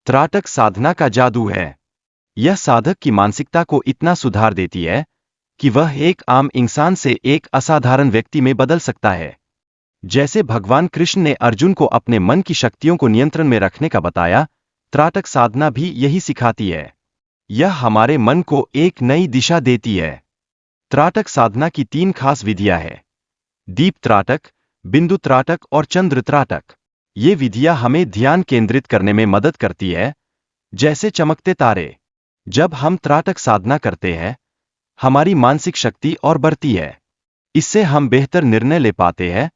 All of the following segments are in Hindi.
त्राटक साधना का जादू है। यह साधक की मानसिकता को इतना सुधार देती है कि वह एक आम इंसान से एक असाधारण व्यक्ति में बदल सकता है। जैसे भगवान कृष्ण ने अर्जुन को अपने मन की शक्तियों को नियंत्रण में रखने का बताया, त्राटक साधना भी यही सिखाती है। यह हमारे मन को एक नई दिशा देती है। त्राटक साधना की 3 खास विधियां हैं: दीप त्राटक, बिंदु त्राटक और चंद्र त्राटक। ये विधियां हमें ध्यान केंद्रित करने में मदद करती है, जैसे चमकते तारे। जब हम त्राटक साधना करते हैं, हमारी मानसिक शक्ति और बढ़ती है। इससे हम बेहतर निर्णय ले पाते हैं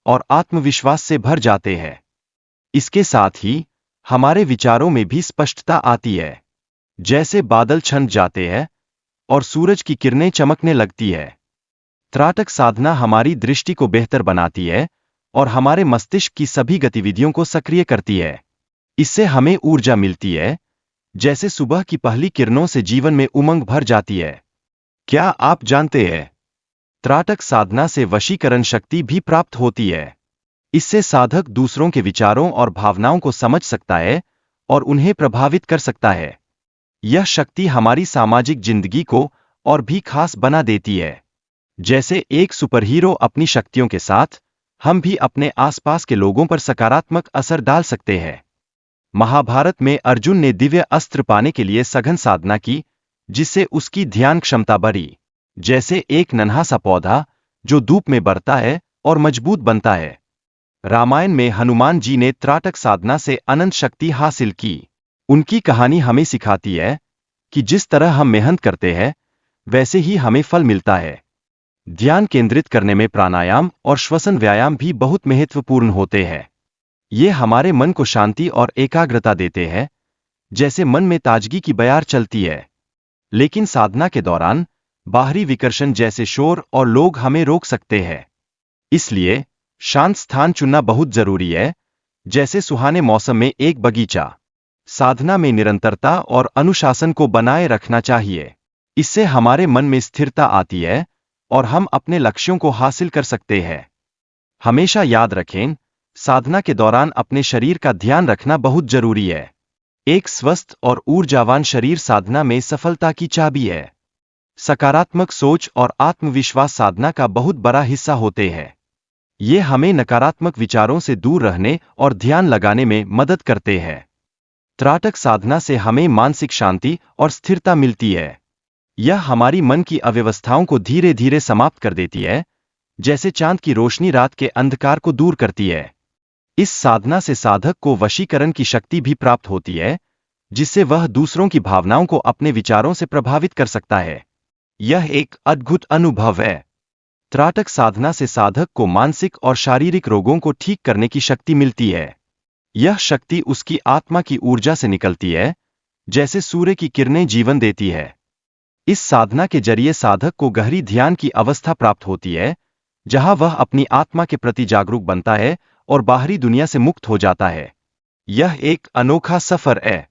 और आत्मविश्वास से भर जाते हैं। इसके साथ ही हमारे विचारों में भी स्पष्टता आती है, जैसे बादल छंट जाते हैं और सूरज की किरणें चमकने लगती है। त्राटक साधना हमारी दृष्टि को बेहतर बनाती है और हमारे मस्तिष्क की सभी गतिविधियों को सक्रिय करती है। इससे हमें ऊर्जा मिलती है, जैसे सुबह की पहली किरणों से जीवन में उमंग भर जाती है। क्या आप जानते हैं, त्राटक साधना से वशीकरण शक्ति भी प्राप्त होती है। इससे साधक दूसरों के विचारों और भावनाओं को समझ सकता है और उन्हें प्रभावित कर सकता है। यह शक्ति हमारी सामाजिक जिंदगी को और भी खास बना देती है। जैसे एक सुपरहीरो अपनी शक्तियों के साथ, हम भी अपने आसपास के लोगों पर सकारात्मक असर डाल सकते हैं। महाभारत में अर्जुन ने दिव्य अस्त्र पाने के लिए सघन साधना की, जिससे उसकी ध्यान क्षमता बढ़ी। जैसे एक नन्हा सा पौधा जो धूप में बढ़ता है और मजबूत बनता है। रामायण में हनुमान जी ने त्राटक साधना से अनंत शक्ति हासिल की। उनकी कहानी हमें सिखाती है कि जिस तरह हम मेहनत करते हैं, वैसे ही हमें फल मिलता है। ध्यान केंद्रित करने में प्राणायाम और श्वसन व्यायाम भी बहुत महत्वपूर्ण होते हैं। ये हमारे मन को शांति और एकाग्रता देते हैं, जैसे मन में ताजगी की बयार चलती है। लेकिन साधना के दौरान बाहरी विकर्षण जैसे शोर और लोग हमें रोक सकते हैं। इसलिए शांत स्थान चुनना बहुत जरूरी है, जैसे सुहाने मौसम में एक बगीचा। साधना में निरंतरता और अनुशासन को बनाए रखना चाहिए। इससे हमारे मन में स्थिरता आती है और हम अपने लक्ष्यों को हासिल कर सकते हैं। हमेशा याद रखें, साधना के दौरान अपने शरीर का ध्यान रखना बहुत जरूरी है। एक स्वस्थ और ऊर्जावान शरीर साधना में सफलता की चाबी है। सकारात्मक सोच और आत्मविश्वास साधना का बहुत बड़ा हिस्सा होते हैं। ये हमें नकारात्मक विचारों से दूर रहने और ध्यान लगाने में मदद करते हैं। त्राटक साधना से हमें मानसिक शांति और स्थिरता मिलती है। यह हमारी मन की अव्यवस्थाओं को धीरे धीरे समाप्त कर देती है, जैसे चांद की रोशनी रात के अंधकार को दूर करती है। इस साधना से साधक को वशीकरण की शक्ति भी प्राप्त होती है, जिससे वह दूसरों की भावनाओं को अपने विचारों से प्रभावित कर सकता है। यह एक अद्भुत अनुभव है। त्राटक साधना से साधक को मानसिक और शारीरिक रोगों को ठीक करने की शक्ति मिलती है। यह शक्ति उसकी आत्मा की ऊर्जा से निकलती है, जैसे सूर्य की किरणें जीवन देती है। इस साधना के जरिए साधक को गहरी ध्यान की अवस्था प्राप्त होती है, जहां वह अपनी आत्मा के प्रति जागरूक बनता है और बाहरी दुनिया से मुक्त हो जाता है। यह एक अनोखा सफर है।